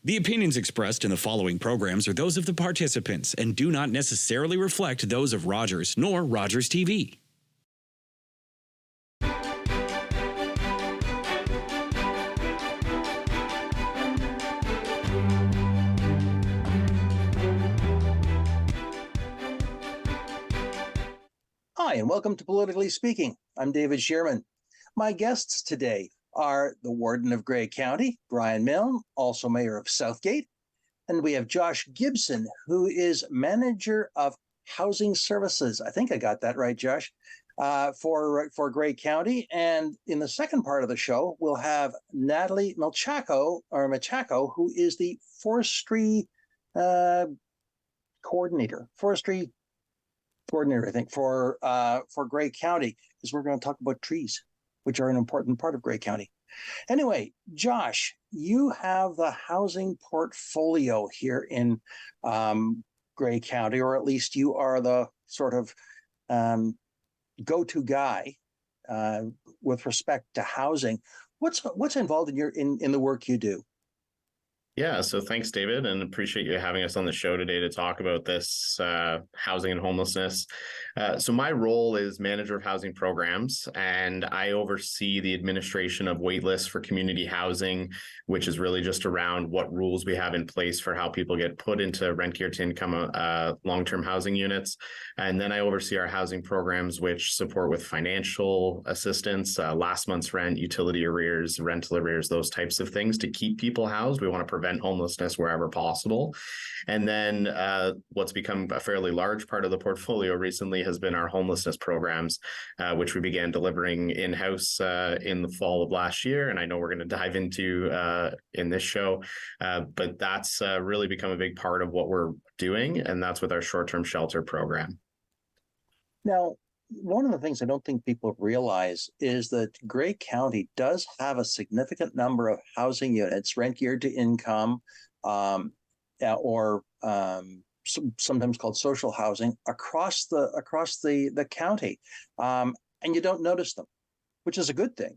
The opinions expressed in the following programs are those of the participants and do not necessarily reflect those of Rogers nor Rogers TV. Hi, and welcome to Politically Speaking. I'm David Shearman. My guests today are the Warden of Grey County, Brian Milne, also Mayor of Southgate, and we have Josh Gibson, who is Manager of Housing Services. I think I got that right, Josh, for Grey County. And in the second part of the show, we'll have Natalie Machaco, who is the Forestry Coordinator, I think, for Grey County, because we're going to talk about trees, which are an important part of Grey County. Anyway, Josh, you have the housing portfolio here in Grey County, or at least you are the sort of go-to guy with respect to housing. What's involved in the work you do? Yeah, so thanks, David, and appreciate you having us on the show today to talk about this housing and homelessness. So my role is manager of housing programs, and I oversee the administration of waitlists for community housing, which is really just around what rules we have in place for how people get put into rent-geared to income long-term housing units. And then I oversee our housing programs, which support with financial assistance, last month's rent, utility arrears, rental arrears, those types of things to keep people housed. We want to prevent homelessness wherever possible. And then what's become a fairly large part of the portfolio recently has been our homelessness programs, which we began delivering in-house in the fall of last year. And I know we're going to dive into in this show, but that's really become a big part of what we're doing. And that's with our short-term shelter program. Now, one of the things I don't think people realize is that Grey County does have a significant number of housing units, rent geared to income, or sometimes called social housing, across the county, and you don't notice them, which is a good thing.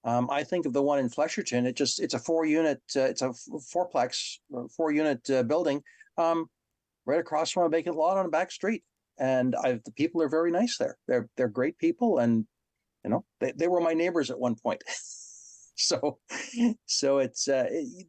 I think of the one in Flesherton. It's a four-unit, it's a fourplex, four-unit building, right across from a vacant lot on a back street. And the people are very nice there. They're great people, and they were my neighbors at one point. so it's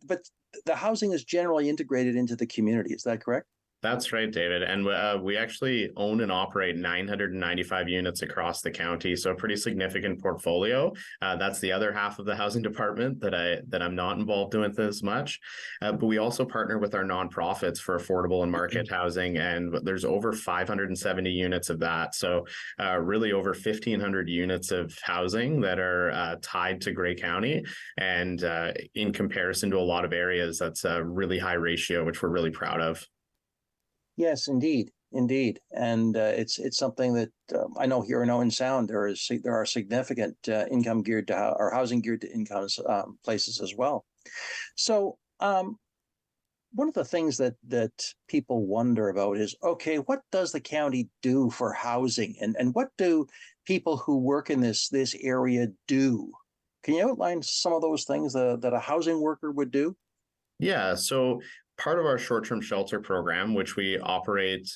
but the housing is generally integrated into the community. Is that correct? That's right, David. And we actually own and operate 995 units across the county, so a pretty significant portfolio. That's the other half of the housing department that I'm not involved with as much. But we also partner with our nonprofits for affordable and market housing, and there's over 570 units of that. So really over 1,500 units of housing that are tied to Grey County. And in comparison to a lot of areas, that's a really high ratio, which we're really proud of. Yes, indeed, and it's something that I know here in Owen Sound there are significant income geared to or housing geared to income places as well. So one of the things that people wonder about is, okay, what does the county do for housing, and what do people who work in this area do? Can you outline some of those things that a housing worker would do? Yeah, so part of our short-term shelter program, which we operate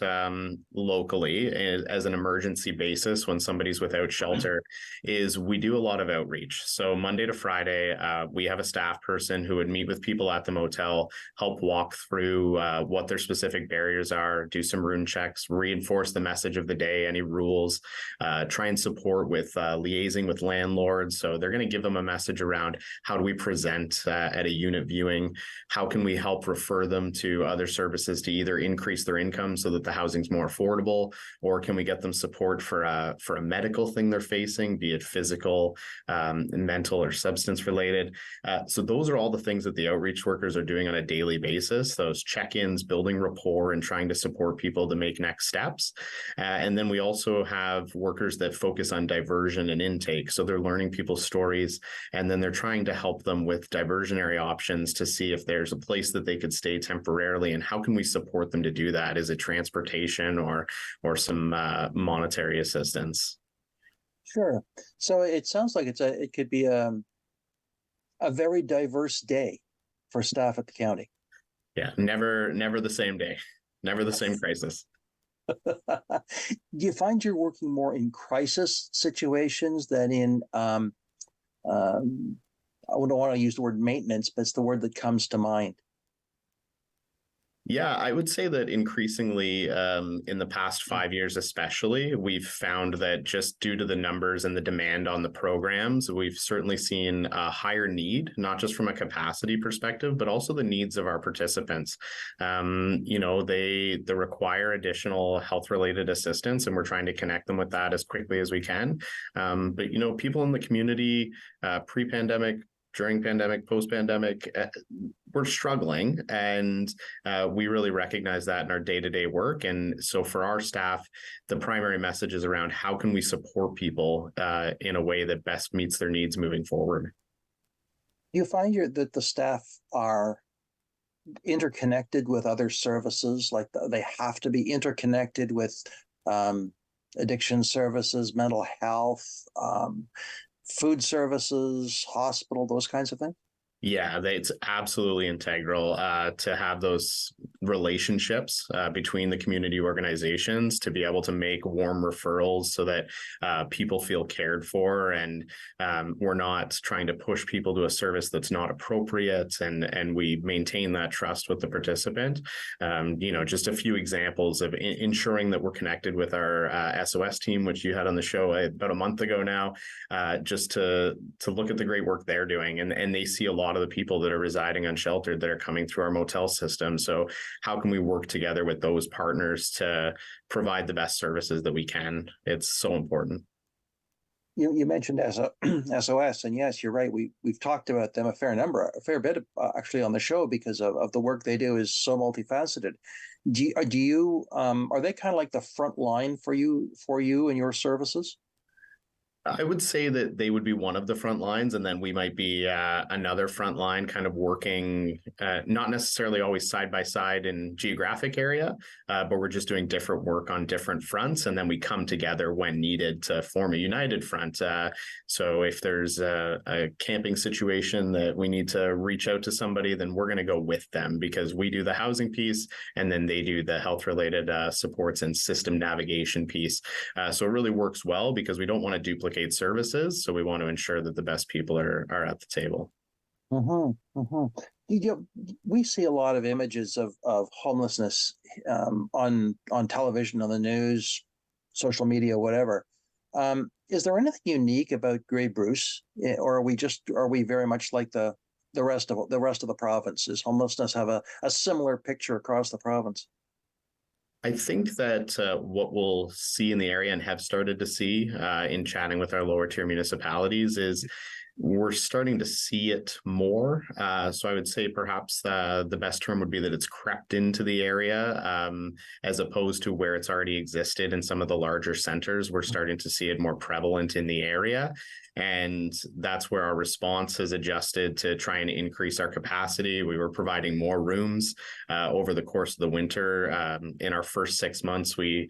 locally as an emergency basis when somebody's without shelter, is we do a lot of outreach. So Monday to Friday, we have a staff person who would meet with people at the motel, help walk through what their specific barriers are, do some room checks, reinforce the message of the day, any rules, try and support with liaising with landlords. So they're going to give them a message around how do we present at a unit viewing, how can we help refer them to other services to either increase their income so that the housing's more affordable, or can we get them support for a medical thing they're facing, be it physical, mental, or substance related. So those are all the things that the outreach workers are doing on a daily basis, those check-ins, building rapport, and trying to support people to make next steps. And then we also have workers that focus on diversion and intake. So they're learning people's stories, and then they're trying to help them with diversionary options to see if there's a place that they could stay temporarily, and how can we support them to do that? Is it transportation or some monetary assistance? Sure. So it sounds like it could be a very diverse day for staff at the county. Yeah, never the same day, never the same crisis. Do you find you're working more in crisis situations than in, I don't want to use the word maintenance, but it's the word that comes to mind. Yeah, I would say that increasingly in the past 5 years, especially, we've found that just due to the numbers and the demand on the programs, we've certainly seen a higher need, not just from a capacity perspective, but also the needs of our participants. They require additional health-related assistance, and we're trying to connect them with that as quickly as we can. But people in the community, pre-pandemic, during pandemic, post-pandemic, we're struggling, and we really recognize that in our day-to-day work. And so for our staff, the primary message is around how can we support people in a way that best meets their needs moving forward. Do you find that the staff are interconnected with other services, like they have to be interconnected with addiction services, mental health, food services, hospital, those kinds of things? Yeah, it's absolutely integral to have those relationships between the community organizations to be able to make warm referrals so that people feel cared for, and we're not trying to push people to a service that's not appropriate, and we maintain that trust with the participant. Just a few examples of ensuring that we're connected with our SOS team, which you had on the show about a month ago now, just to look at the great work they're doing, and they see a lot of the people that are residing unsheltered that are coming through our motel system. So how can we work together with those partners to provide the best services that we can? It's so important. You mentioned SOS, and yes, you're right. We've talked about them a fair bit actually on the show because of the work they do is so multifaceted. Are they kind of like the front line for you and your services? I would say that they would be one of the front lines, and then we might be another front line, kind of working, not necessarily always side by side in geographic area, but we're just doing different work on different fronts, and then we come together when needed to form a united front. So if there's a camping situation that we need to reach out to somebody, then we're going to go with them because we do the housing piece, and then they do the health-related supports and system navigation piece. So it really works well because we don't want to duplicate services, so we want to ensure that the best people are at the table. We see a lot of images of homelessness on television, on the news, social media, whatever. Is there anything unique about Grey Bruce, or are we very much like the rest of the province? Does homelessness have a similar picture across the province? I think that what we'll see in the area and have started to see in chatting with our lower tier municipalities is we're starting to see it more. So I would say perhaps the best term would be that it's crept into the area as opposed to where it's already existed in some of the larger centers. We're starting to see it more prevalent in the area. And that's where our response has adjusted to try and increase our capacity. We were providing more rooms over the course of the winter. In our first 6 months, we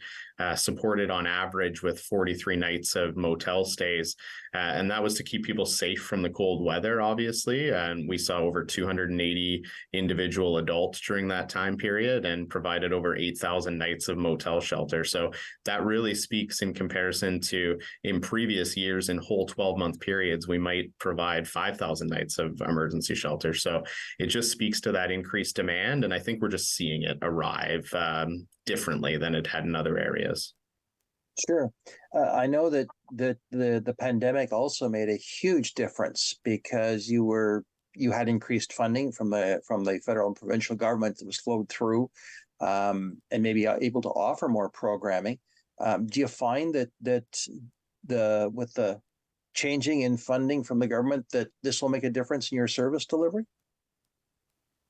supported on average with 43 nights of motel stays. And that was to keep people safe from the cold weather, obviously. And we saw over 280 individual adults during that time period and provided over 8,000 nights of motel shelter. So that really speaks in comparison to in previous years in whole 12-month periods, we might provide 5,000 nights of emergency shelter. So it just speaks to that increased demand. And I think we're just seeing it arrive differently than it had in other areas. Sure. I know that the pandemic also made a huge difference because you had increased funding from the federal and provincial government that was flowed through, and maybe able to offer more programming. Do you find that with the changing in funding from the government that this will make a difference in your service delivery?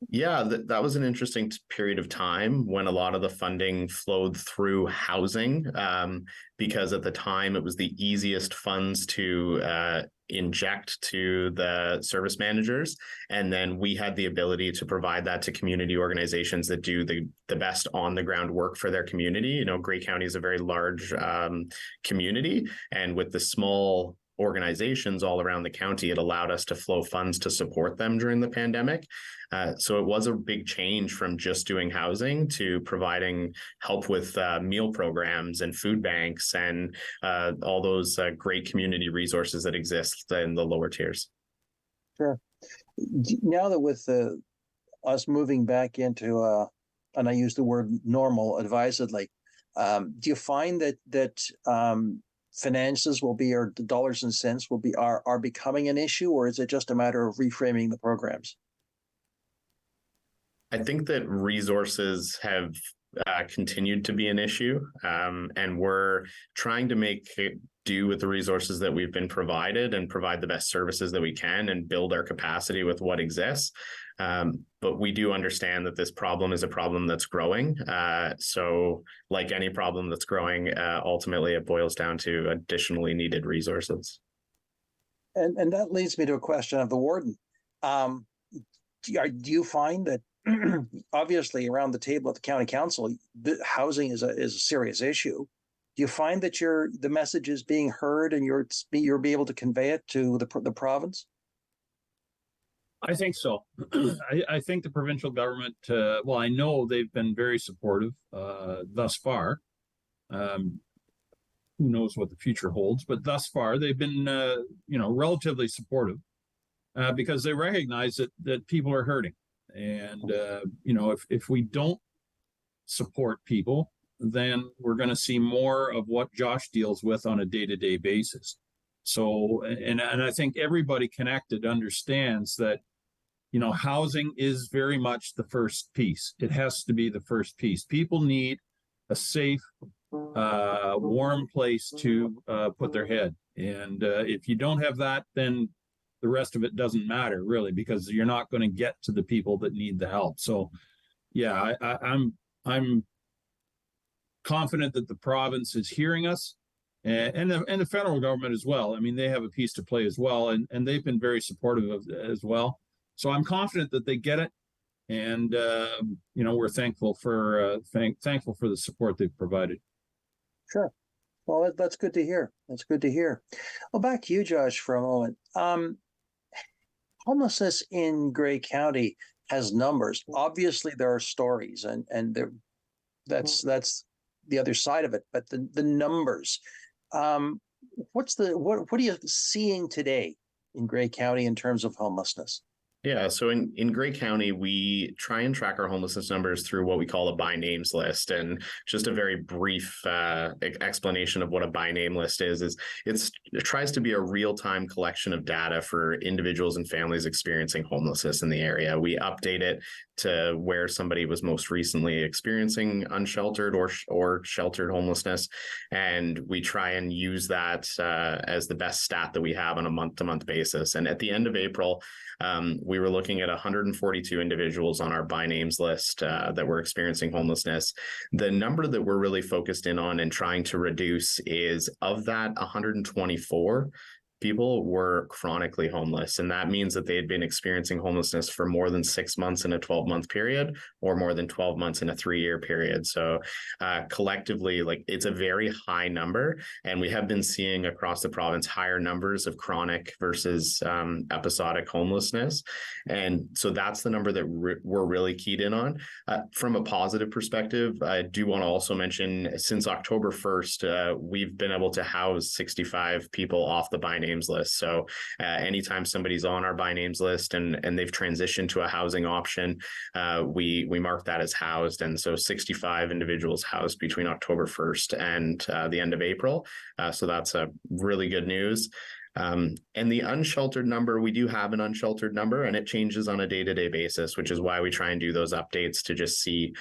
Yeah, that was an interesting period of time when a lot of the funding flowed through housing, because at the time it was the easiest funds to inject to the service managers. And then we had the ability to provide that to community organizations that do the best on the ground work for their community. Grey County is a very large community, and with the small organizations all around the county, it allowed us to flow funds to support them during the pandemic. So it was a big change from just doing housing to providing help with meal programs and food banks and all those great community resources that exist in the lower tiers. Sure. Now that with us moving back into, and I use the word normal advisedly, do you find that finances will be, or the dollars and cents will be, are becoming an issue, or is it just a matter of reframing the programs? I think that resources have continued to be an issue, and we're trying to make it do with the resources that we've been provided and provide the best services that we can and build our capacity with what exists. But we do understand that this problem is a problem that's growing. So like any problem that's growing, ultimately it boils down to additionally needed resources. And that leads me to a question of the warden. Do you find that obviously around the table at the county council, housing is a serious issue? Do you find that the message is being heard and you're be able to convey it to the province? I think so. I think the provincial government, well, I know they've been very supportive thus far. Who knows what the future holds, but thus far they've been, relatively supportive because they recognize that people are hurting. And, if we don't support people, then we're going to see more of what Josh deals with on a day-to-day basis. So, and I think everybody connected understands that, housing is very much the first piece. It has to be the first piece. People need a safe, warm place to put their head. And if you don't have that, then the rest of it doesn't matter really, because you're not going to get to the people that need the help. So, yeah, I'm confident that the province is hearing us, and the federal government as well. I mean, they have a piece to play as well, and they've been very supportive of it as well. So I'm confident that they get it, and we're thankful for the support they've provided. Sure. Well, that's good to hear. That's good to hear. Well, back to you, Josh, for a moment. Homelessness in Grey County has numbers. Obviously, there are stories, and that's the other side of it. But the numbers, what are you seeing today in Grey County in terms of homelessness? Yeah, so in Grey County, we try and track our homelessness numbers through what we call a by names list. And just a very brief explanation of what a by name list is it tries to be a real-time collection of data for individuals and families experiencing homelessness in the area. We update it to where somebody was most recently experiencing unsheltered or sheltered homelessness. And we try and use that as the best stat that we have on a month-to-month basis. And at the end of April, we were looking at 142 individuals on our by names list that were experiencing homelessness. The number that we're really focused in on and trying to reduce is, of that 124, people were chronically homeless. And that means that they had been experiencing homelessness for more than 6 months in a 12-month period, or more than 12 months in a 3-year period. So collectively, it's a very high number. And we have been seeing across the province higher numbers of chronic versus episodic homelessness. And so that's the number that we're really keyed in on. From a positive perspective, I do want to also mention, since October 1st, we've been able to house 65 people off the by name list. So anytime somebody's on our by names list and they've transitioned to a housing option, we mark that as housed. And so 65 individuals housed between October 1st and the end of April. So that's a really good news. And the unsheltered number, we do have an unsheltered number, and it changes on a day-to-day basis, which is why we try and do those updates to just see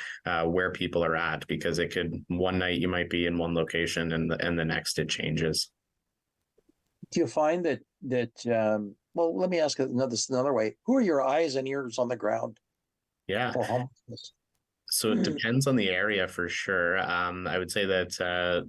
where people are at, because it could, one night you might be in one location and the next it changes. Do you find that well, let me ask it another way. Who are your eyes and ears on the ground? Yeah. For homelessness? So it depends on the area for sure. I would say that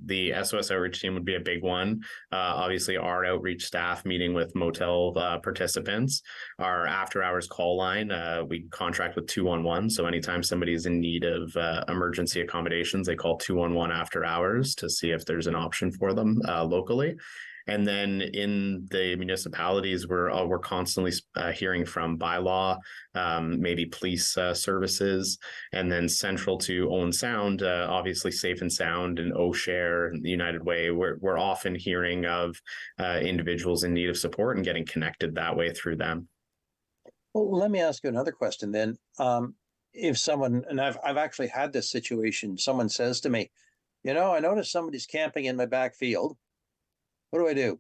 the SOS outreach team would be a big one. Obviously, our outreach staff meeting with motel participants. Our after hours call line, we contract with 211. So anytime somebody's in need of emergency accommodations, they call 211 after hours to see if there's an option for them locally. And then in the municipalities, we're constantly hearing from bylaw, maybe police services, and then central to Owen Sound, obviously Safe and Sound and OShare and the United Way. We're often hearing of individuals in need of support and getting connected that way through them. Well, let me ask you another question then. If someone, and I've actually had this situation, someone says to me, I noticed somebody's camping in my back field. What do I do?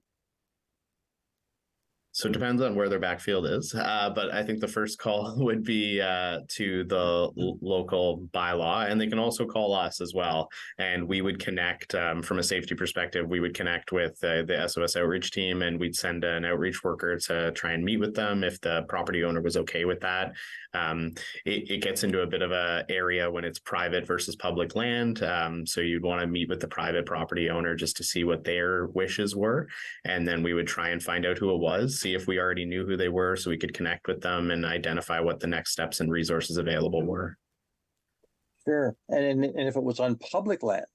So it depends on where their backfield is. But I think the first call would be to the local bylaw, and they can also call us as well. And we would connect from a safety perspective. We would connect with the SOS outreach team, and we'd send an outreach worker to try and meet with them if the property owner was okay with that. It gets into a bit of a area when it's private versus public land. So you'd want to meet with the private property owner just to see what their wishes were. And then we would try and find out who it was, see if we already knew who they were so we could connect with them and identify what the next steps and resources available were. Sure. And if it was on public land,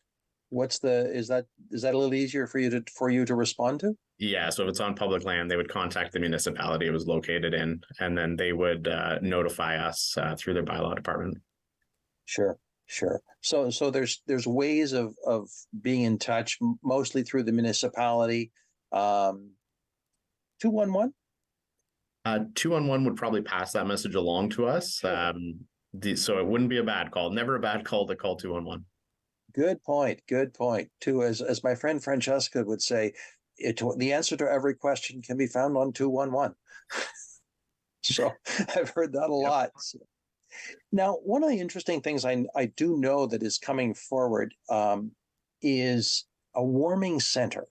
is that a little easier for you to respond to? Yeah, so if it's on public land, they would contact the municipality it was located in, and then they would notify us through their bylaw department. Sure. So there's ways of being in touch, mostly through the municipality. 211? 211 would probably pass that message along to us. Sure. So it wouldn't be a bad call. Never a bad call to call 211. Good point. Too, as my friend Francesca would say, the answer to every question can be found on 211. So I've heard that a lot. So. Now, one of the interesting things I do know that is coming forward is a warming center.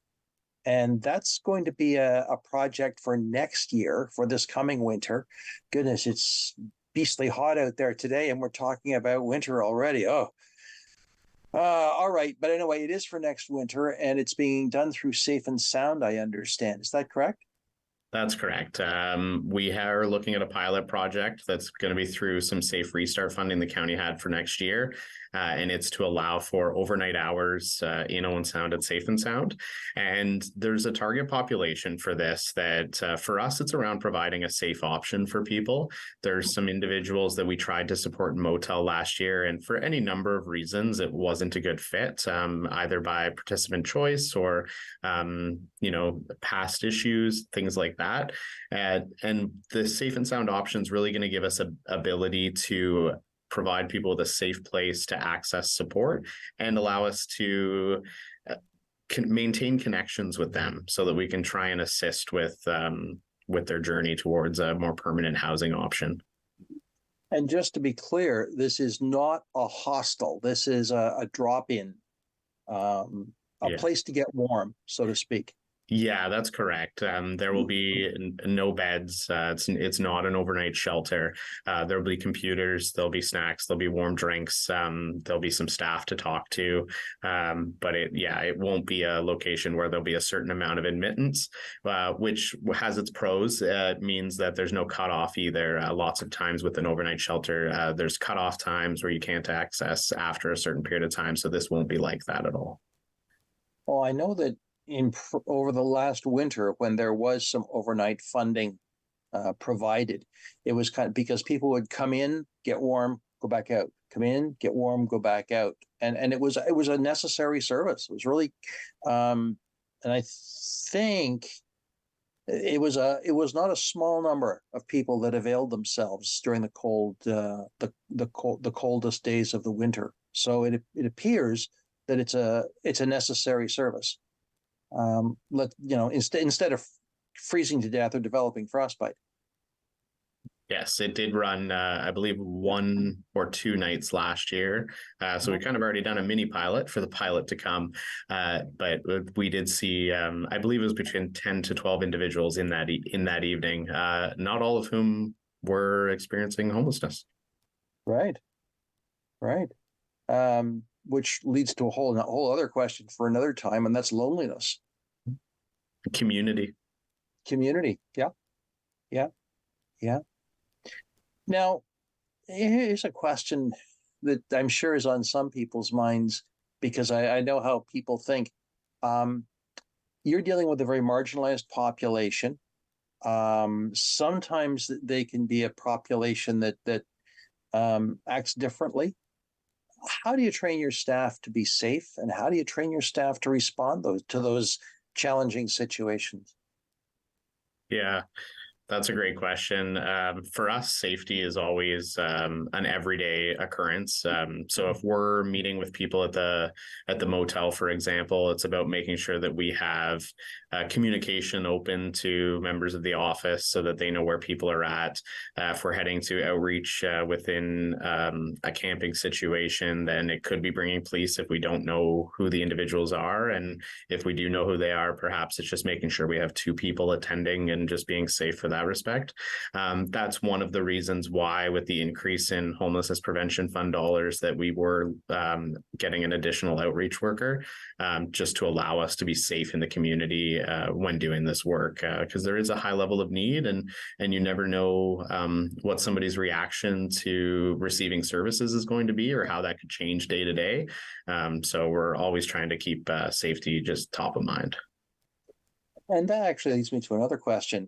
And that's going to be a project for next year, for this coming winter. Goodness, it's beastly hot out there today, and we're talking about winter already. All right. But anyway, it is for next winter, and it's being done through Safe and Sound, I understand. Is that correct? That's correct. We are looking at a pilot project that's going to be through some Safe Restart funding the county had for next year. And it's to allow for overnight hours in Owen Sound at Safe and Sound. And there's a target population for this that for us, it's around providing a safe option for people. There's some individuals that we tried to support in motel last year, and for any number of reasons, it wasn't a good fit, either by participant choice or, past issues, things like that. And the Safe and Sound option is really going to give us an ability to provide people with a safe place to access support and allow us to maintain connections with them so that we can try and assist with their journey towards a more permanent housing option. And just to be clear, this is not a hostel. This is a drop-in, place to get warm, so to speak. Yeah, that's correct. There will be no beds. It's not an overnight shelter. There'll be computers, there'll be snacks, there'll be warm drinks. There'll be some staff to talk to. But it won't be a location where there'll be a certain amount of admittance, which has its pros. It means that there's no cutoff either. Lots of times with an overnight shelter, there's cutoff times where you can't access after a certain period of time. So this won't be like that at all. Well, I know that over the last winter, when there was some overnight funding provided, it was kind of because people would come in, get warm, go back out, come in, get warm, go back out, and it was a necessary service. It was really, and I think it was not a small number of people that availed themselves during the coldest days of the winter. So it appears that it's a necessary service. Instead of freezing to death or developing frostbite. Yes, it did run, I believe, 1 or 2 nights last year. So we kind of already done a mini pilot for the pilot to come. But we did see, I believe it was between 10 to 12 individuals in that evening, not all of whom were experiencing homelessness. Right. Which leads to a whole other question for another time, and that's loneliness. Community. Yeah. Now, here's a question that I'm sure is on some people's minds, because I know how people think. you're dealing with a very marginalized population. Sometimes they can be a population that acts differently. How do you train your staff to be safe, and how do you train your staff to respond to those challenging situations? Yeah, that's a great question. For us, safety is always an everyday occurrence. So if we're meeting with people at the motel, for example, it's about making sure that we have communication open to members of the office so that they know where people are at. If we're heading to outreach within a camping situation, then it could be bringing police if we don't know who the individuals are. And if we do know who they are, perhaps it's just making sure we have two people attending and just being safe for that respect. That's one of the reasons why, with the increase in homelessness prevention fund dollars, that we were getting an additional outreach worker, just to allow us to be safe in the community when doing this work, because there is a high level of need, and you never know what somebody's reaction to receiving services is going to be, or how that could change day to day. So we're always trying to keep safety just top of mind. And that actually leads me to another question.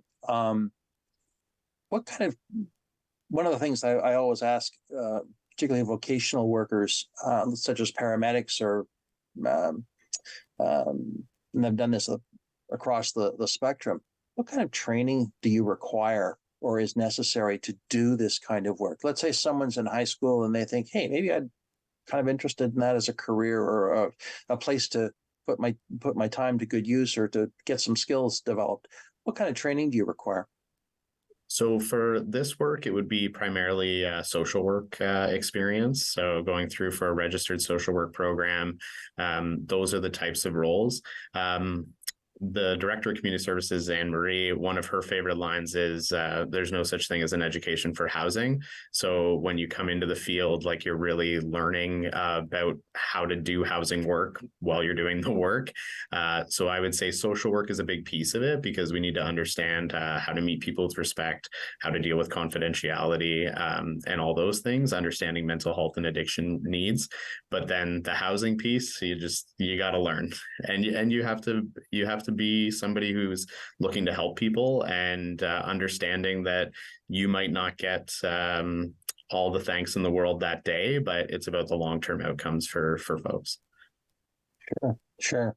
What kind of, one of the things I always ask, particularly vocational workers, such as paramedics, or and I've done this across the spectrum, what kind of training do you require or is necessary to do this kind of work? Let's say someone's in high school and they think, hey, maybe I'd kind of interested in that as a career, or a place to put my time to good use, or to get some skills developed. What kind of training do you require? So for this work, it would be primarily social work experience. So going through for a registered social work program, those are the types of roles. The director of community services, Anne Marie, one of her favorite lines is, there's no such thing as an education for housing. So when you come into the field, like, you're really learning about how to do housing work while you're doing the work. So I would say social work is a big piece of it, because we need to understand how to meet people with respect, how to deal with confidentiality, and all those things, understanding mental health and addiction needs. But then the housing piece, you got to learn, and you have to be somebody who's looking to help people, and understanding that you might not get all the thanks in the world that day, but it's about the long-term outcomes for folks. Sure.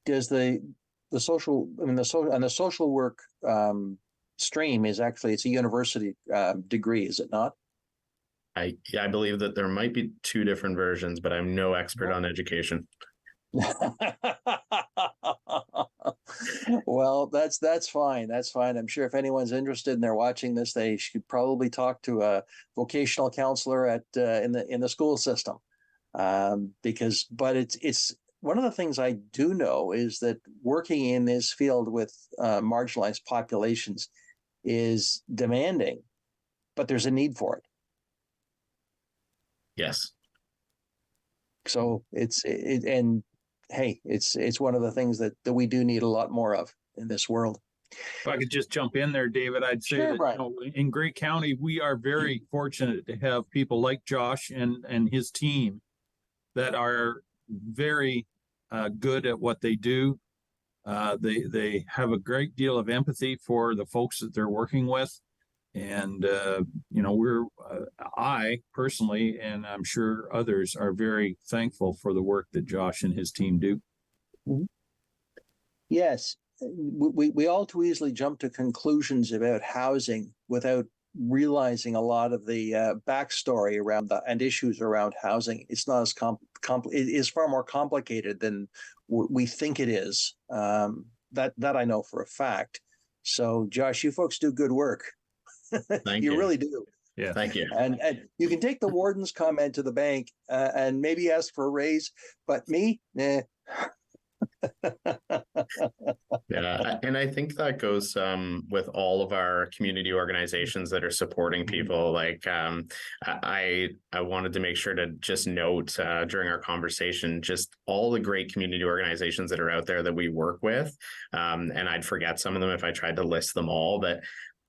Does the social, I mean, the social work stream is actually, it's a university degree, is it not? I believe that there might be two different versions, but I'm no expert on education. Well, that's fine. That's fine. I'm sure if anyone's interested and they're watching this, they should probably talk to a vocational counselor at in the school system, because it's one of the things I do know is that working in this field with marginalized populations is demanding, but there's a need for it. Yes. So and hey, it's one of the things that we do need a lot more of in this world. If I could just jump in there, David, I'd say Sure, that in Grey County, we are very fortunate to have people like Josh and his team that are very good at what they do. They have a great deal of empathy for the folks that they're working with. And, I personally, and I'm sure others, are very thankful for the work that Josh and his team do. Mm-hmm. Yes, we all too easily jump to conclusions about housing without realizing a lot of the backstory around and issues around housing. It's not as it is far more complicated than we think it is. That I know for a fact. So, Josh, you folks do good work. Thank you. You really do. Yeah. Thank you. And you can take the warden's comment to the bank and maybe ask for a raise, but me, nah. Yeah, and I think that goes with all of our community organizations that are supporting people. Like, I wanted to make sure to just note during our conversation just all the great community organizations that are out there that we work with, and I'd forget some of them if I tried to list them all, but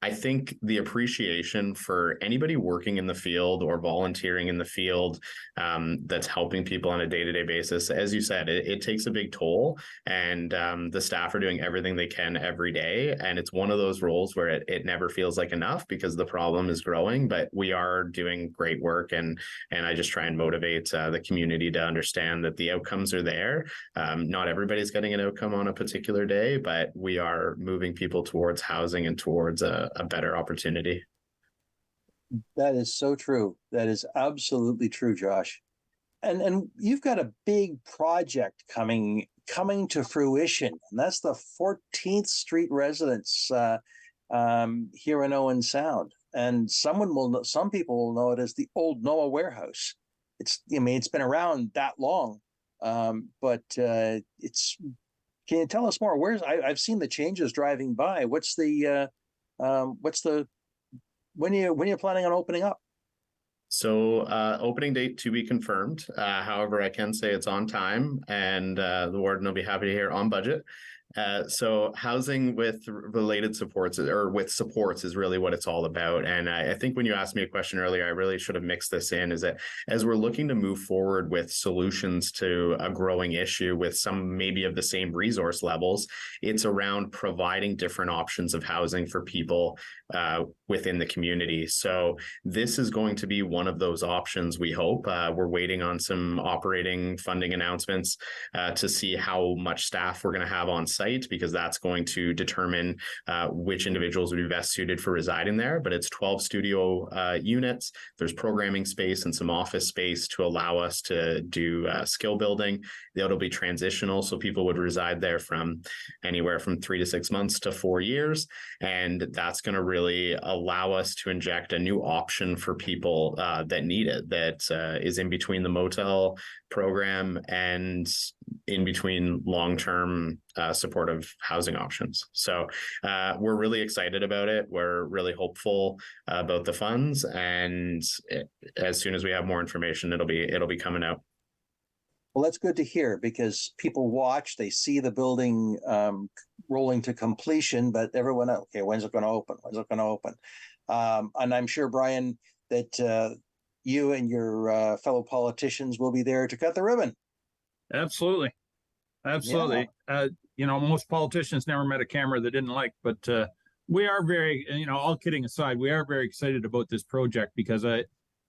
I think the appreciation for anybody working in the field or volunteering in the field that's helping people on a day-to-day basis, as you said, it takes a big toll, and the staff are doing everything they can every day. And it's one of those roles where it never feels like enough because the problem is growing, but we are doing great work. And I just try and motivate the community to understand that the outcomes are there. Not everybody's getting an outcome on a particular day, but we are moving people towards housing and towards a better opportunity. That is so true. That is absolutely true, Josh. And you've got a big project coming to fruition, and that's the 14th Street residence here in Owen Sound. And some people will know it as the old Noah warehouse. It's been around that long, but it's. Can you tell us more? I've seen the changes driving by. When are you planning on opening up? So opening date to be confirmed. However, I can say it's on time, and the warden will be happy to hear on budget. So housing with related supports or with supports is really what it's all about. And I think when you asked me a question earlier, I really should have mixed this in, is that as we're looking to move forward with solutions to a growing issue with some maybe of the same resource levels, it's around providing different options of housing for people within the community. So this is going to be one of those options, we hope. We're waiting on some operating funding announcements to see how much staff we're going to have on site, because that's going to determine which individuals would be best suited for residing there. But it's 12 studio units. There's programming space and some office space to allow us to do skill building. It'll be transitional, so people would reside there from anywhere from 3 to 6 months to 4 years. And that's going to really allow us to inject a new option for people that need it, that is in between the motel program and in between long-term supportive housing options. So we're really excited about it. We're really hopeful about the funds, and as soon as we have more information, it'll be coming out. Well, that's good to hear, because people watch, they see the building rolling to completion, but everyone else, okay, when's it going to open? When's it going to open? And I'm sure, Brian, that you and your fellow politicians will be there to cut the ribbon. Absolutely. Yeah. Most politicians never met a camera they didn't like, but we are very, all kidding aside, we are very excited about this project, because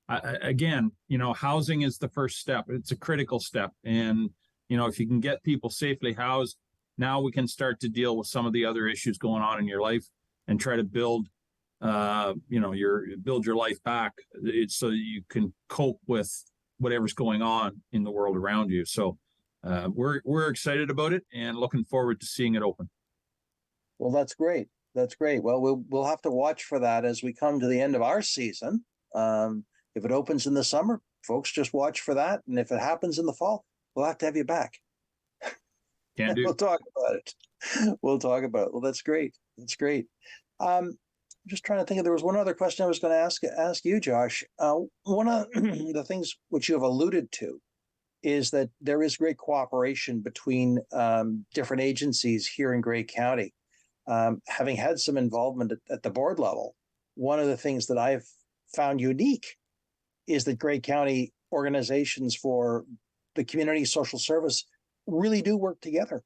again, housing is the first step. It's a critical step. And, if you can get people safely housed, now we can start to deal with some of the other issues going on in your life and try to build your life back. It's so you can cope with whatever's going on in the world around you. So we're excited about it and looking forward to seeing it open. Well, that's great. That's great. Well, we'll have to watch for that as we come to the end of our season. If it opens in the summer, folks, just watch for that. And if it happens in the fall, we'll have to have you back. Can do. We'll talk about it. Well, that's great. That's great. I'm just trying to think if there was one other question I was going to ask you, Josh. One of the things which you have alluded to is that there is great cooperation between different agencies here in Grey County. Having had some involvement at the board level, one of the things that I've found unique is that Grey County organizations for the community social service really do work together.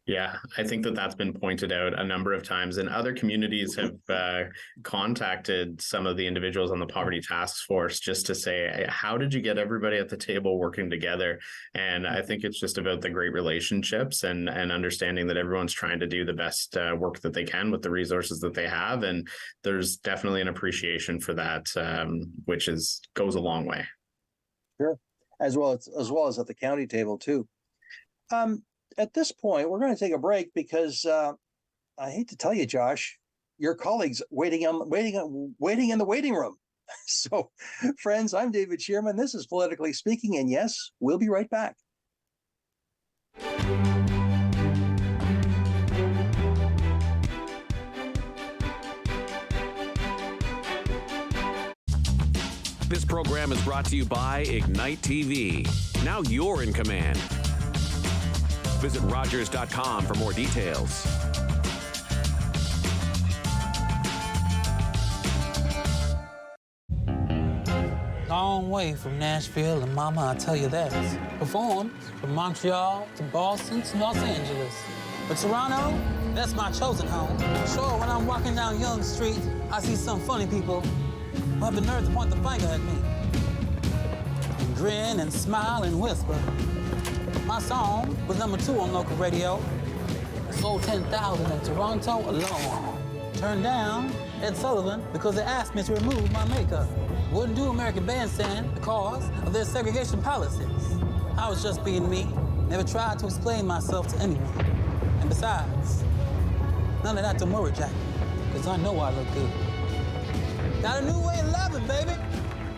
Yeah, I think that's been pointed out a number of times, and other communities have contacted some of the individuals on the poverty task force just to say, how did you get everybody at the table working together? And I think it's just about the great relationships and understanding that everyone's trying to do the best work that they can with the resources that they have. And there's definitely an appreciation for that, which goes a long way. Sure, as well as at the county table too. At this point, we're going to take a break because I hate to tell you, Josh, your colleagues waiting in the waiting room. So, friends, I'm David Shearman. This is Politically Speaking, and yes, we'll be right back. This program is brought to you by Ignite TV. Now you're in command. Visit Rogers.com for more details. long way from Nashville, and mama, I tell you that. Performed from Montreal to Boston to Los Angeles. But Toronto, that's my chosen home. Sure, when I'm walking down Yonge Street, I see some funny people who have the nerve to point the finger at me. And grin and smile and whisper. My song was #2 on local radio. Sold 10,000 in Toronto alone. Turned down Ed Sullivan because they asked me to remove my makeup. Wouldn't do American Bandstand because of their segregation policies. I was just being me. Never tried to explain myself to anyone. And besides, none of that to worry, Jackie, because I know I look good. Got a new way of loving, baby.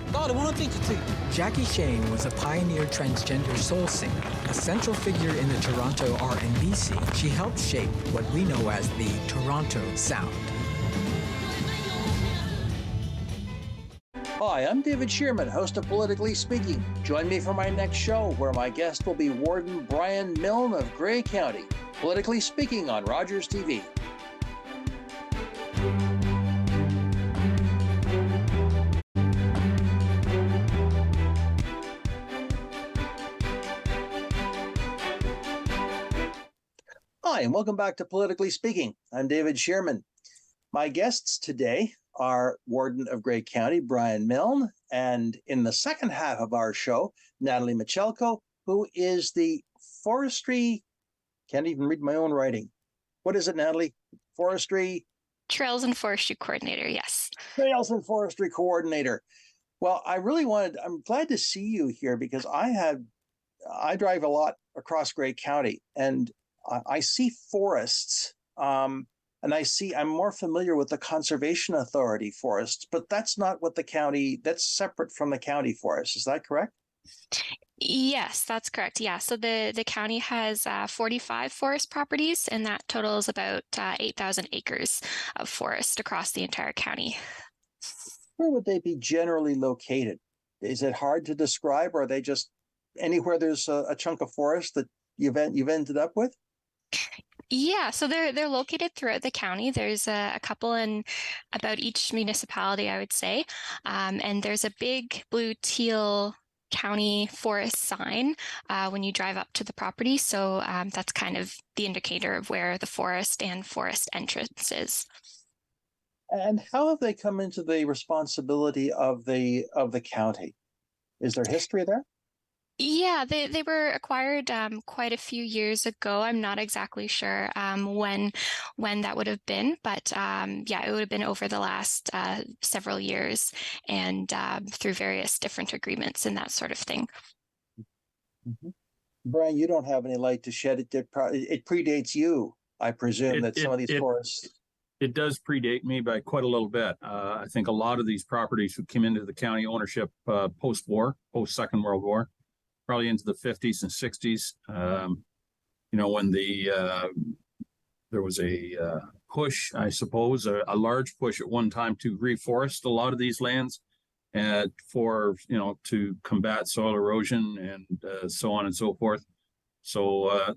Thought I want to teach it to you. Jackie Shane was a pioneer transgender soul singer, a central figure in the Toronto R&B scene. She helped shape what we know as the Toronto sound. Hi, I'm David Shearman, host of Politically Speaking. Join me for my next show, where my guest will be Warden Brian Milne of Grey County. Politically Speaking on Rogers TV. Hi, and welcome back to Politically Speaking. I'm David Shearman. My guests today are Warden of Grey County, Brian Milne, and in the second half of our show, Natalie Michelko, who is the forestry, can't even read my own writing. What is it, Natalie? Forestry? Trails and Forestry Coordinator, yes. Trails and Forestry Coordinator. Well, I'm glad to see you here because I drive a lot across Grey County, and I see forests, and I'm more familiar with the Conservation Authority forests, but that's not what that's separate from the county forest. Is that correct? Yes, that's correct. Yeah, so the county has 45 forest properties, and that totals about 8,000 acres of forest across the entire county. Where would they be generally located? Is it hard to describe, or are they just anywhere there's a chunk of forest that you've ended up with? Yeah, so they're located throughout the county. There's a couple in about each municipality, I would say. And there's a big blue teal county forest sign when you drive up to the property. So that's kind of the indicator of where the forest and forest entrance is. And how have they come into the responsibility of the county? Is there history there? Yeah, they were acquired quite a few years ago. I'm not exactly sure when that would have been, but yeah, it would have been over the last several years and through various different agreements and that sort of thing. Mm-hmm. Brian, you don't have any light to shed. It predates you, I presume, some of these forests. It does predate me by quite a little bit. I think a lot of these properties who came into the county ownership post-war, post-Second World War, probably into the 50s and 60s. When there was a push, I suppose, a large push at one time to reforest a lot of these lands to combat soil erosion and so on and so forth. So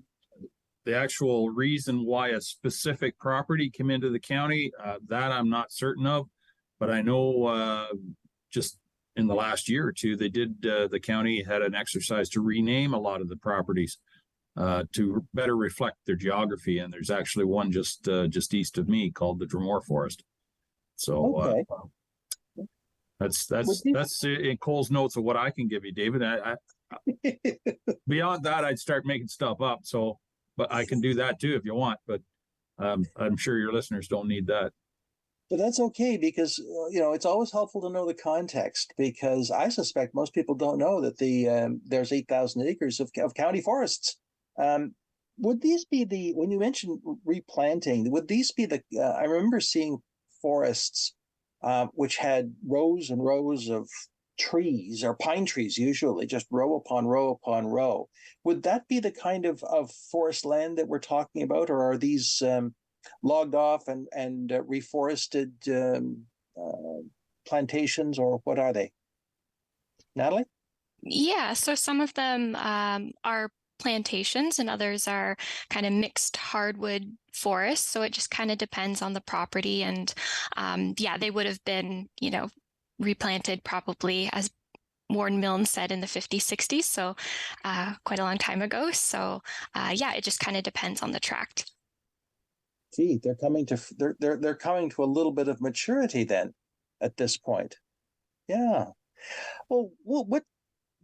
the actual reason why a specific property came into the county, that I'm not certain of, but I know just in the last year or two, the county had an exercise to rename a lot of the properties to better reflect their geography. And there's actually one just east of me called the Drumore Forest. So okay. That's in Cole's notes of what I can give you, David. I beyond that, I'd start making stuff up. So, but I can do that too if you want. But I'm sure your listeners don't need that. But that's okay because, it's always helpful to know the context, because I suspect most people don't know that there's 8,000 acres of county forests. Would these be when you mentioned replanting, would these be I remember seeing forests which had rows and rows of trees, or pine trees usually, just row upon row upon row. Would that be the kind of forest land that we're talking about, or are these logged off and reforested plantations, or what are they? Natalie? Yeah, so some of them are plantations and others are kind of mixed hardwood forests. So it just kind of depends on the property. And yeah, they would have been, replanted probably as Warden Milne said in the 50s, 60s, so quite a long time ago. So yeah, it just kind of depends on the tract. Gee, they're coming to a little bit of maturity then at this point. Yeah. Well,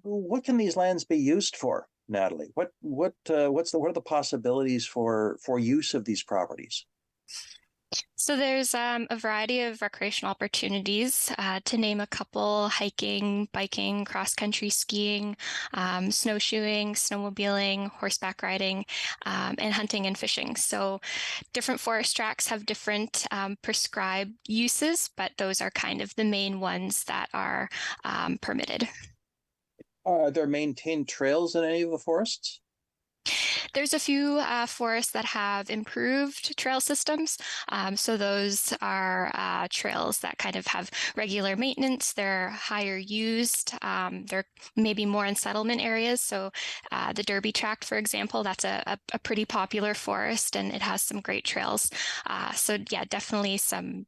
what can these lands be used for, Natalie? What are the possibilities for use of these properties? So there's a variety of recreational opportunities. To name a couple: hiking, biking, cross-country skiing, snowshoeing, snowmobiling, horseback riding, and hunting and fishing. So different forest tracts have different prescribed uses, but those are kind of the main ones that are permitted. Are there maintained trails in any of the forests? There's a few forests that have improved trail systems. So those are trails that kind of have regular maintenance. They're higher used. They're maybe more in settlement areas. So the Derby Tract, for example, that's a pretty popular forest, and it has some great trails. So yeah, definitely some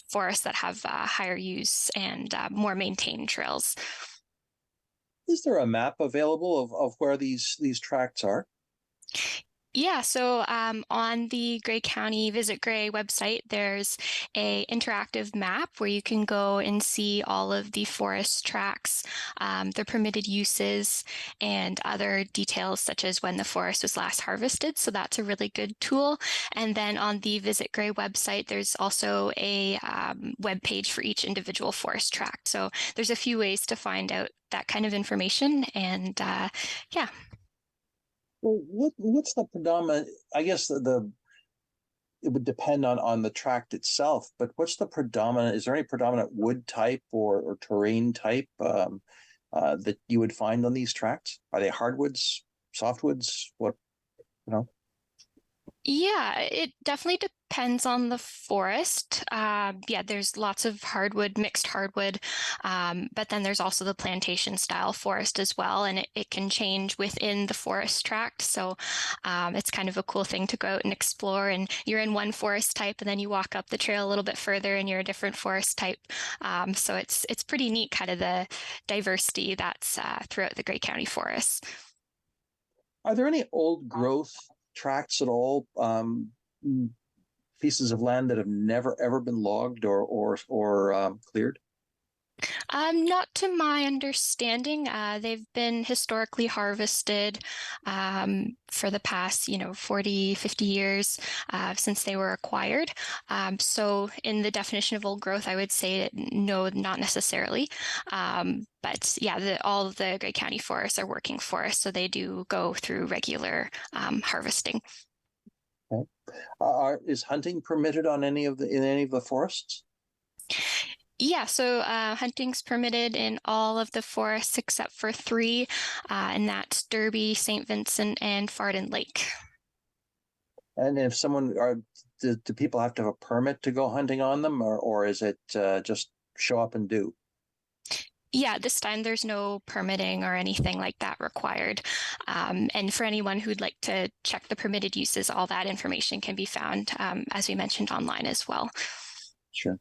forests that have higher use and more maintained trails. Is there a map available of where these tracts are? Yeah, so on the Grey County Visit Grey website, there's a interactive map where you can go and see all of the forest tracts, the permitted uses, and other details such as when the forest was last harvested. So that's a really good tool. And then on the Visit Grey website, there's also a web page for each individual forest tract. So there's a few ways to find out that kind of information. And yeah. Well, what's the predominant? I guess it would depend on the tract itself, but what's the predominant? Is there any predominant wood type or terrain type that you would find on these tracts? Are they hardwoods, softwoods? What, you know? Yeah, it definitely depends on the forest. Yeah, there's lots of hardwood, mixed hardwood, but then there's also the plantation style forest as well, and it can change within the forest tract. So it's kind of a cool thing to go out and explore, and you're in one forest type, and then you walk up the trail a little bit further and you're a different forest type. So it's pretty neat, kind of the diversity that's throughout the Grey County forests. Are there any old growth tracts at all? Pieces of land that have never ever been logged or cleared? Not to my understanding. They've been historically harvested for the past, 40, 50 years since they were acquired. So in the definition of old growth, I would say no, not necessarily. But yeah, all of the Grey County forests are working forests, so they do go through regular harvesting. Okay. Is hunting permitted in any of the forests? Yeah, so hunting's permitted in all of the forests except for 3, and that's Derby, St. Vincent, and Fardin Lake. And if do people have to have a permit to go hunting on them, or is it just show up and do? Yeah, this time there's no permitting or anything like that required. And for anyone who'd like to check the permitted uses, all that information can be found, as we mentioned, online as well. Sure.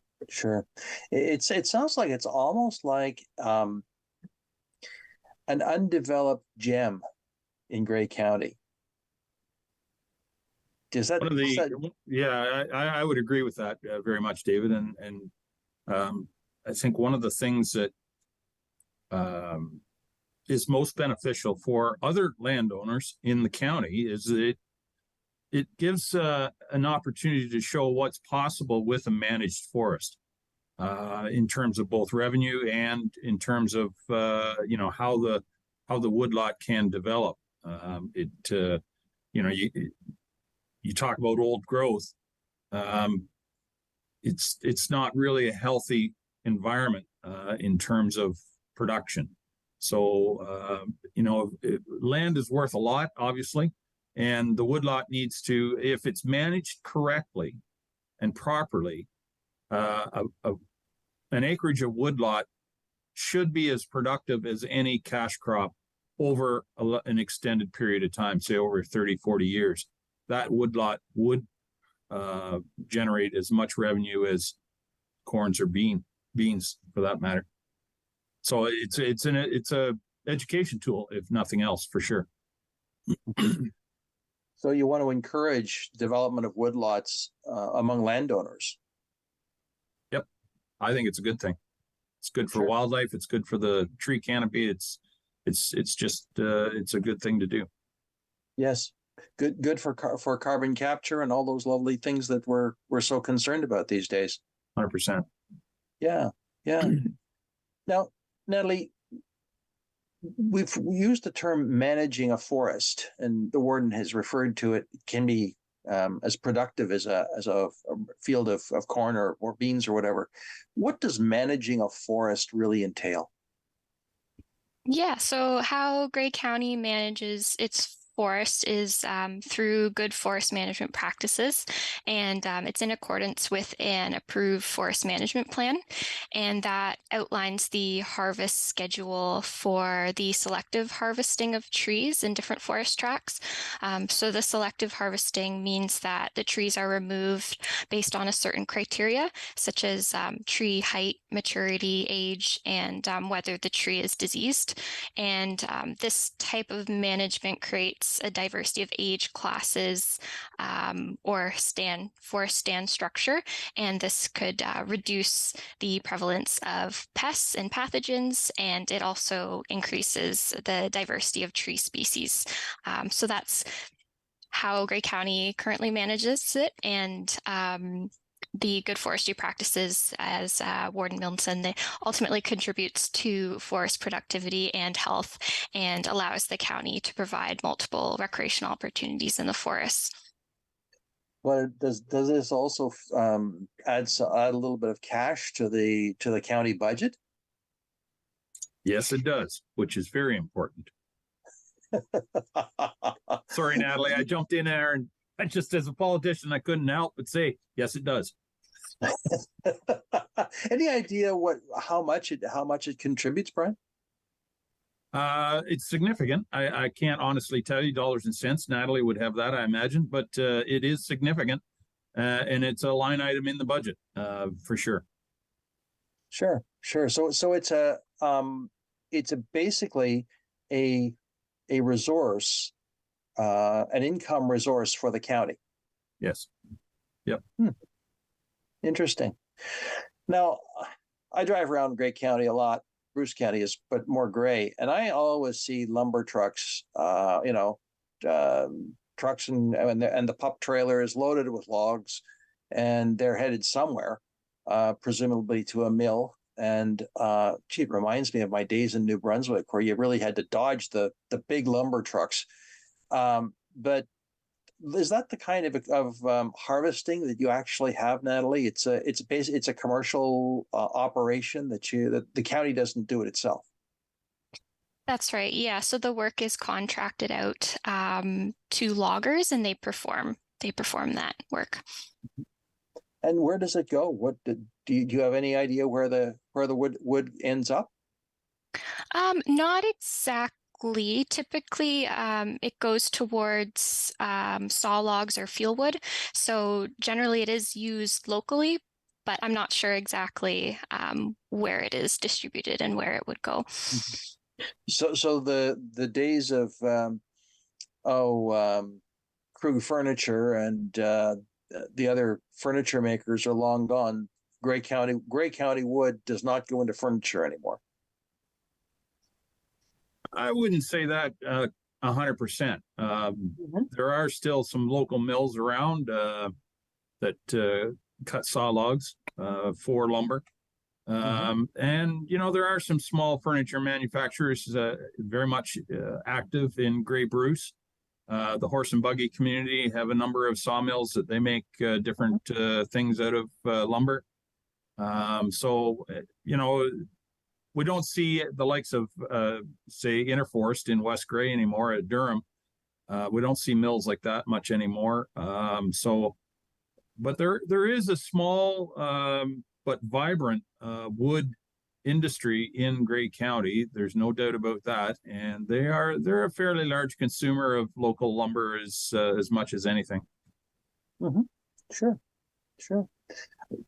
It sounds like it's almost like an undeveloped gem in Grey County. Yeah, I would agree with that very much, David. And I think one of the things that is most beneficial for other landowners in the county is that it gives an opportunity to show what's possible with a managed forest in terms of both revenue and in terms of how the woodlot can develop. You talk about old growth. It's not really a healthy environment in terms of production. So land is worth a lot, obviously. And the woodlot needs to, if it's managed correctly and properly, an acreage of woodlot should be as productive as any cash crop over an extended period of time, say over 30, 40 years. That woodlot would generate as much revenue as corns or beans, for that matter. So it's a education tool, if nothing else, for sure. So you want to encourage development of woodlots among landowners. Yep, I think it's a good thing. It's good for Sure. wildlife. It's good for the tree canopy. It's just it's a good thing to do. Yes, good for carbon capture and all those lovely things that we're so concerned about these days. 100%. Yeah, yeah. Now, Natalie, we've used the term managing a forest, and the warden has referred to it can be as productive as a field of corn or beans or whatever. What does managing a forest really entail? Yeah, so how Grey County manages its forest is through good forest management practices, and it's in accordance with an approved forest management plan, and that outlines the harvest schedule for the selective harvesting of trees in different forest tracts. So the selective harvesting means that the trees are removed based on a certain criteria, such as tree height, maturity, age, and whether the tree is diseased. And this type of management creates a diversity of age classes or forest stand structure. And this could reduce the prevalence of pests and pathogens, and it also increases the diversity of tree species. So that's how Grey County currently manages it. And the good forestry practices, as Warden Milne said, they ultimately contributes to forest productivity and health, and allows the county to provide multiple recreational opportunities in the forests. Well, does this also add a little bit of cash to the county budget? Yes, it does, which is very important. Sorry, Natalie, I jumped in there, and I just, as a politician, I couldn't help but say, yes, it does. Any idea how much it contributes, Brian? It's significant. I can't honestly tell you dollars and cents. Natalie would have that, I imagine, but it is significant, and it's a line item in the budget for sure. Sure. So it's basically a resource, an income resource for the county. Yes. Yep. Interesting. Now, I drive around Grey County a lot. Bruce County is, but more gray, and I always see lumber trucks. Trucks and the pup trailer is loaded with logs, and they're headed somewhere, presumably to a mill. And it reminds me of my days in New Brunswick, where you really had to dodge the big lumber trucks. But is that the kind of harvesting that you actually have, Natalie? It's a commercial operation that the county doesn't do it itself. That's right. Yeah. So the work is contracted out to loggers, and they perform that work. And where does it go? What do you have any idea where the wood ends up? Not exactly. Typically, it goes towards saw logs or fuel wood. So generally, it is used locally, but I'm not sure exactly where it is distributed and where it would go. So the days of Krug Furniture and the other furniture makers are long gone. Grey County wood does not go into furniture anymore. I wouldn't say that 100%. There are still some local mills around that cut saw logs for lumber. And, there are some small furniture manufacturers very much active in Grey Bruce. The horse and buggy community have a number of sawmills that they make different things out of lumber. We don't see the likes of, say, Interforest in West Grey anymore at Durham. We don't see mills like that much anymore. But there is a small but vibrant wood industry in Grey County. There's no doubt about that, and they're a fairly large consumer of local lumber as much as anything. Sure.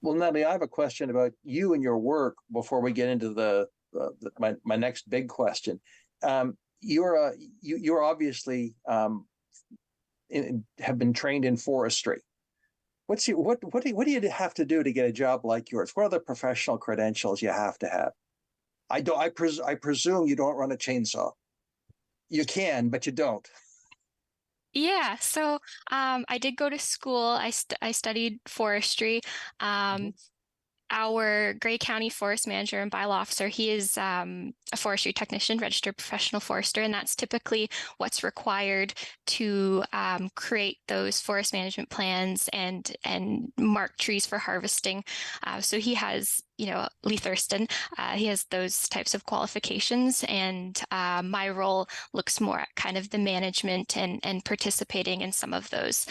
Well, Natalie, I have a question about you and your work before we get into the my next big question. You're obviously have been trained in forestry. What do you have to do to get a job like yours? What are the professional credentials you have to have? I presume you don't run a chainsaw. You can, but you don't. Yeah, so I did go to school. I studied forestry. Our Grey County Forest Manager and Bylaw Officer, he is a forestry technician, registered professional forester, and that's typically what's required to create those forest management plans and mark trees for harvesting. So he has, Lee Thurston, he has those types of qualifications, and my role looks more at kind of the management and participating in some of those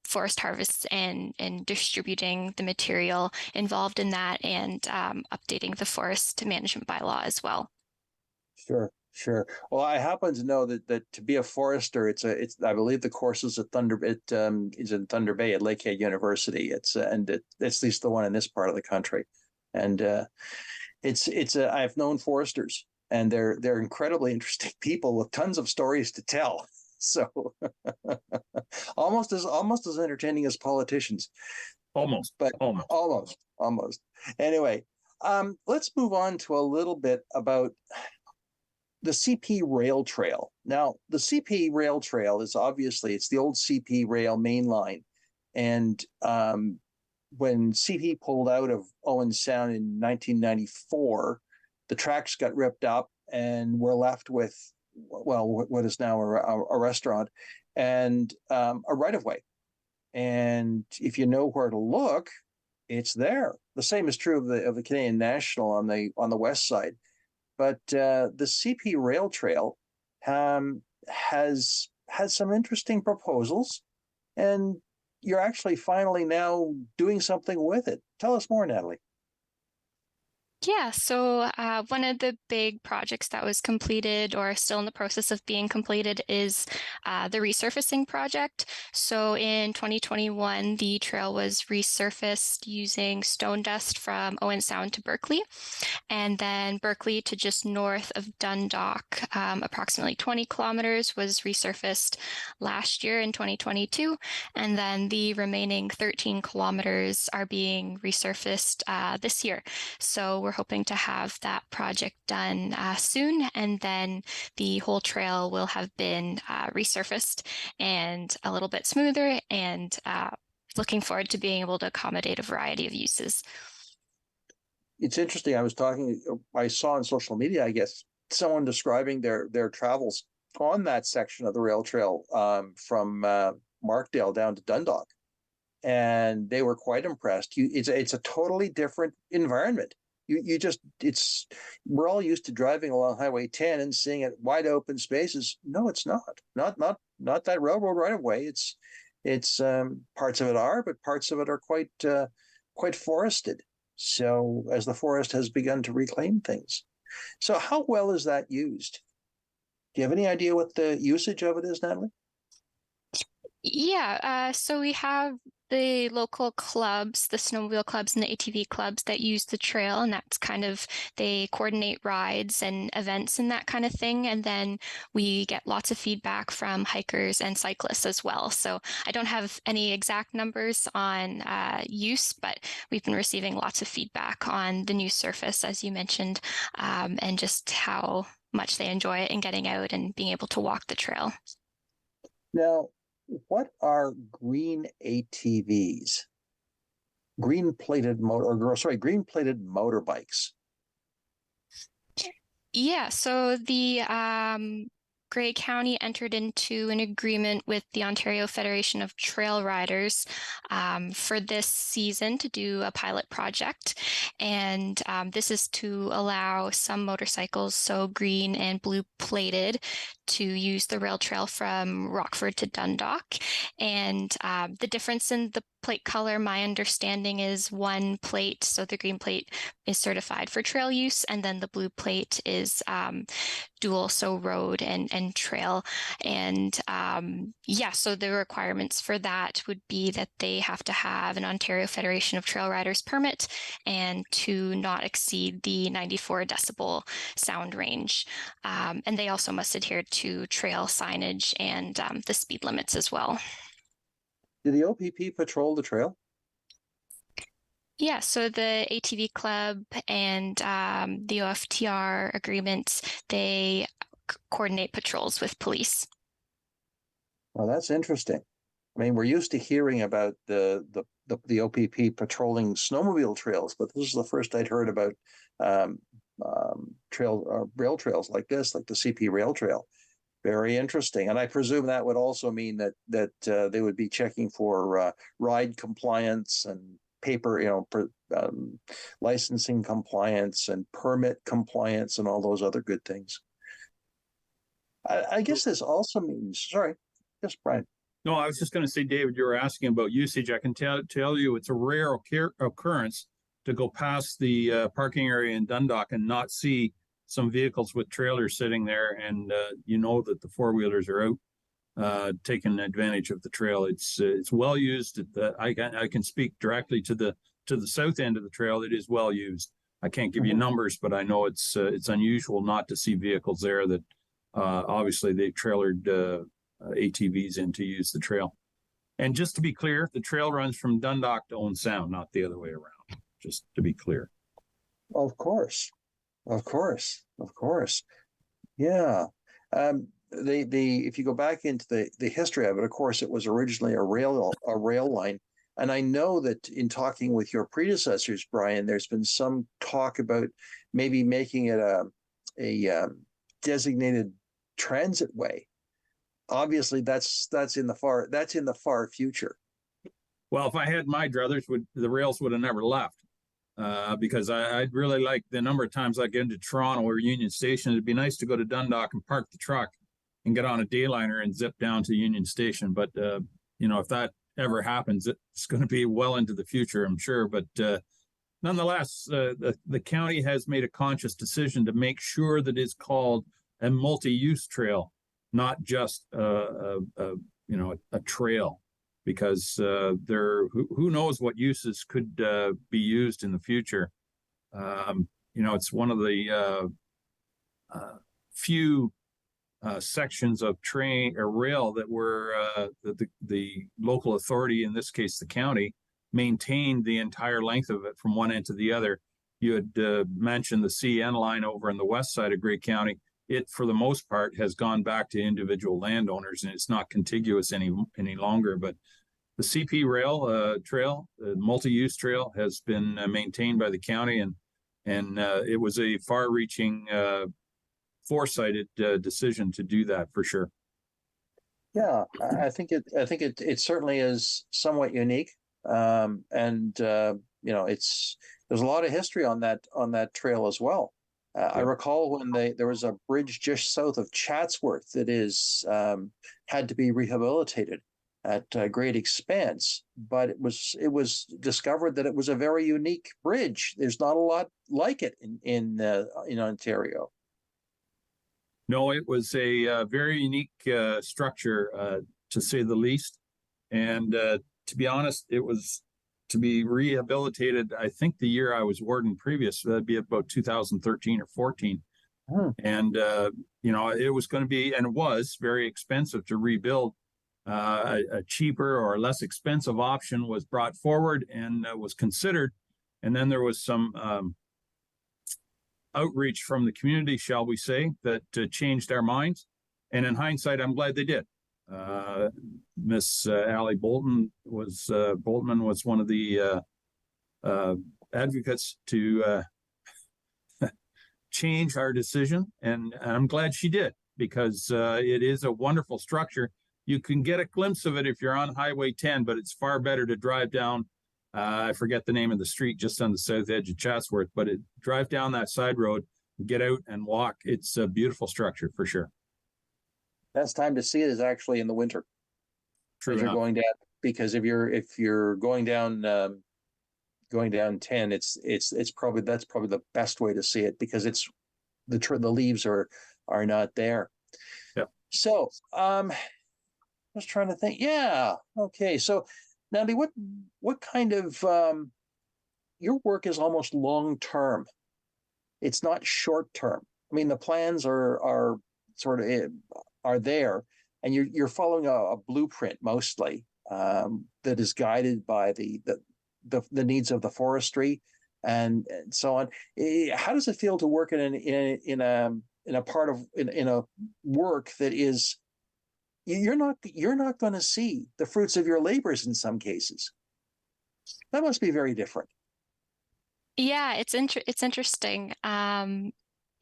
forest harvests and distributing the material involved in that, and updating the forest management bylaw as well. Sure. Well, I happen to know that to be a forester, it's I believe the course is is in Thunder Bay at Lakehead University. It's at least the one in this part of the country, and I've known foresters, and they're incredibly interesting people with tons of stories to tell. So almost as entertaining as politicians. Almost. Anyway, let's move on to a little bit about the CP Rail Trail. Now, the CP Rail Trail is obviously, it's the old CP Rail main line. And when CP pulled out of Owen Sound in 1994, the tracks got ripped up and we're left with, well, what is now a restaurant and a right-of-way. And if you know where to look, it's there. The same is true of the Canadian National on the west side. But the CP Rail Trail has some interesting proposals, and you're actually finally now doing something with it. Tell us more, Natalie. Yeah, so one of the big projects that was completed or still in the process of being completed is the resurfacing project. So in 2021, the trail was resurfaced using stone dust from Owen Sound to Berkeley, and then Berkeley to just north of Dundalk, approximately 20 kilometers, was resurfaced last year in 2022, and then the remaining 13 kilometers are being resurfaced this year. So we're hoping to have that project done soon, and then the whole trail will have been resurfaced and a little bit smoother, and looking forward to being able to accommodate a variety of uses. It's interesting. I saw on social media, I guess, someone describing their travels on that section of the rail trail from Markdale down to Dundalk, and they were quite impressed. It's a totally different environment. We're all used to driving along Highway 10 and seeing it wide open spaces. No, it's not that railroad right away. It's parts of it are, but parts of it are quite forested. So as the forest has begun to reclaim things. So how well is that used? Do you have any idea what the usage of it is, Natalie? Yeah, so we have the local clubs, the snowmobile clubs and the ATV clubs that use the trail, and that's kind of, they coordinate rides and events and that kind of thing. And then we get lots of feedback from hikers and cyclists as well. So I don't have any exact numbers on use, but we've been receiving lots of feedback on the new surface, as you mentioned, and just how much they enjoy it and getting out and being able to walk the trail. Now, what are green ATVs? Green plated motorbikes. Yeah, so the Grey County entered into an agreement with the Ontario Federation of Trail Riders for this season to do a pilot project. And this is to allow some motorcycles, so green and blue plated, to use the rail trail from Rockford to Dundalk. And the difference in the plate color, my understanding is one plate. So the green plate is certified for trail use, and then the blue plate is dual, so road and trail. And yeah, so the requirements for that would be that they have to have an Ontario Federation of Trail Riders permit and to not exceed the 94 decibel sound range. And they also must adhere to trail signage and the speed limits as well. Do the OPP patrol the trail? Yeah, so the ATV Club and the OFTR agreements, they coordinate patrols with police. Well, that's interesting. I mean, we're used to hearing about the OPP patrolling snowmobile trails, but this is the first I'd heard about rail trails like this, like the CP Rail Trail. Very interesting, and I presume that would also mean that they would be checking for ride compliance and paper, licensing compliance and permit compliance and all those other good things. I guess this also means. Sorry, yes, Brian. No, I was just going to say, David, you were asking about usage. I can tell you it's a rare occurrence to go past the parking area in Dundalk and not see some vehicles with trailers sitting there, and you know that the four-wheelers are out taking advantage of the trail. It's well used. I can speak directly to the south end of the trail. It is well used. I can't give you numbers, but I know it's unusual not to see vehicles there that obviously they've trailered ATVs in to use the trail. And just to be clear, the trail runs from Dundalk to Owen Sound, not the other way around. Just to be clear. Of course. Yeah. If you go back into the history of it, of course, it was originally a rail line. And I know that in talking with your predecessors, Brian, there's been some talk about maybe making it a designated transit way. Obviously, that's in the far future. Well, if I had my druthers, the rails would have never left. Because I'd really like the number of times I get into Toronto or Union Station. It'd be nice to go to Dundalk and park the truck and get on a dayliner and zip down to Union Station. But, if that ever happens, it's going to be well into the future, I'm sure. But nonetheless, the county has made a conscious decision to make sure that it's called a multi-use trail, not just a trail. Because who knows what uses could be used in the future. It's one of the few sections of train or rail that were the local authority, in this case the county, maintained the entire length of it from one end to the other. You had mentioned the CN line over on the west side of Grey County. It, for the most part, has gone back to individual landowners, and it's not contiguous any longer. But the CP Rail Trail, the multi-use trail, has been maintained by the county, and it was a far-reaching, foresighted decision to do that for sure. Yeah, I think it certainly is somewhat unique, and there's a lot of history on that trail as well. I recall when there was a bridge just south of Chatsworth that had to be rehabilitated at great expense, but it was discovered that it was a very unique bridge. There's not a lot like it in Ontario. No, it was a very unique structure, to say the least. And to be honest, it was to be rehabilitated. I think the year I was warden previous, that'd be about 2013 or 14. And, it was going to be, and it was very expensive to rebuild. A cheaper or less expensive option was brought forward and was considered. And then there was some outreach from the community, shall we say, that changed our minds. And in hindsight, I'm glad they did. Miss Allie Boltman was one of the advocates to change our decision, and I'm glad she did, because it is a wonderful structure. You can get a glimpse of it if you're on Highway 10, but it's far better to drive down. I forget the name of the street just on the south edge of Chatsworth, but drive down that side road, get out and walk. It's a beautiful structure for sure. Best time to see it is actually in the winter. True as you're enough. going because if you're going down 10, it's probably the best way to see it, because it's the leaves are not there. Yep. So I was trying to think. Yeah. Okay. So Natalie, what kind of your work is almost long term. It's not short term. I mean, the plans are sort of are there, and you're following a blueprint mostly that is guided by the needs of the forestry and so on. How does it feel to work in a work that is you're not going to see the fruits of your labors in some cases? That must be very different. Yeah, it's interesting.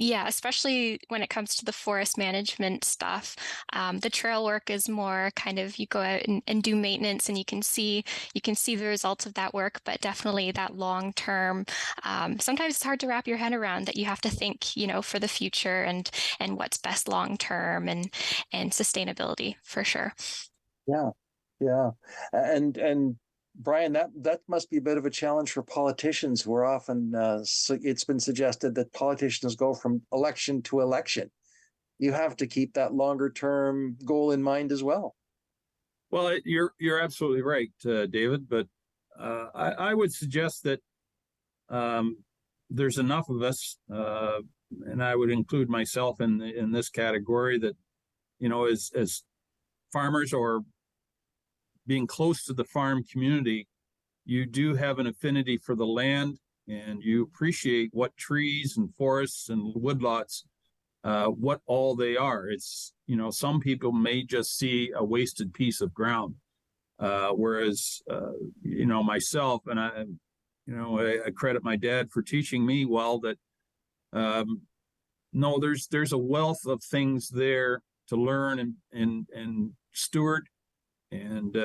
Yeah, especially when it comes to the forest management stuff. The trail work is more kind of you go out and do maintenance, and you can see the results of that work, but definitely that long term. Sometimes it's hard to wrap your head around that you have to think, for the future and what's best long term and sustainability for sure. Yeah, yeah, and Brian, that must be a bit of a challenge for politicians. We're often it's been suggested that politicians go from election to election. You have to keep that longer term goal in mind as well. Well, you're absolutely right, David. But I would suggest that there's enough of us, and I would include myself in this category, that as farmers or being close to the farm community, you do have an affinity for the land, and you appreciate what trees and forests and woodlots, what all they are. It's, some people may just see a wasted piece of ground, whereas, myself, and I credit my dad for teaching me well that, no, there's a wealth of things there to learn and steward. And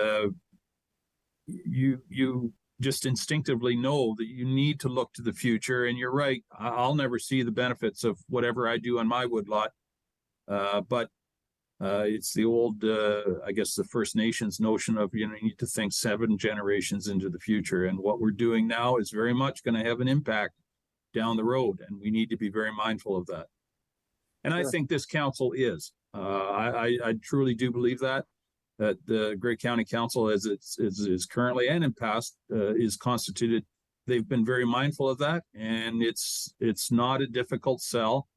you just instinctively know that you need to look to the future. And you're right, I'll never see the benefits of whatever I do on my woodlot. But it's the old, I guess, the First Nations notion of, you need to think 7 generations into the future. And what we're doing now is very much going to have an impact down the road. And we need to be very mindful of that. And sure. I think this council is. I truly do believe that the Grey County Council, as it is currently and in past, is constituted. They've been very mindful of that, and it's not a difficult sell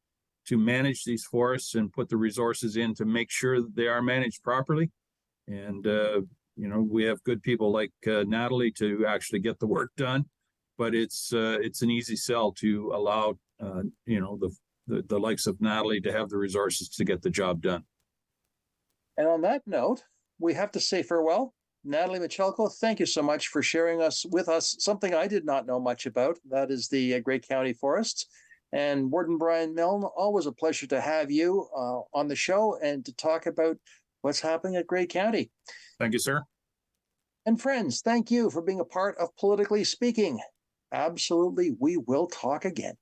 to manage these forests and put the resources in to make sure that they are managed properly. And we have good people like Natalie to actually get the work done, but it's an easy sell to allow the likes of Natalie to have the resources to get the job done. And on that note, we have to say farewell. Natalie Michalko, thank you so much for sharing with us something I did not know much about. That is the Grey County Forests. And Warden Brian Milne, always a pleasure to have you on the show and to talk about what's happening at Grey County. Thank you, sir. And friends, thank you for being a part of Politically Speaking. Absolutely, we will talk again.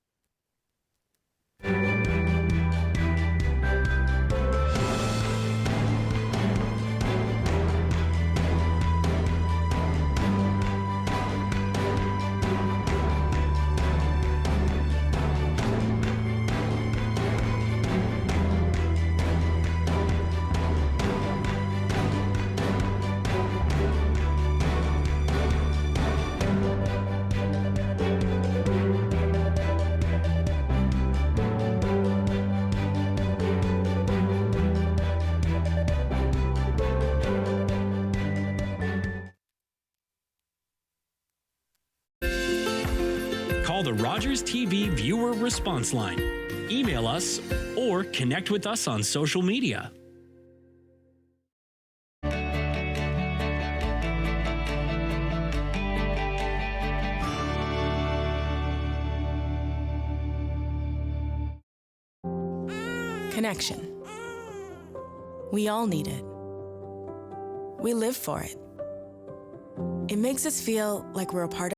Call the Rogers TV Viewer Response Line. Email us or connect with us on social media. Connection. We all need it. We live for it. It makes us feel like we're a part of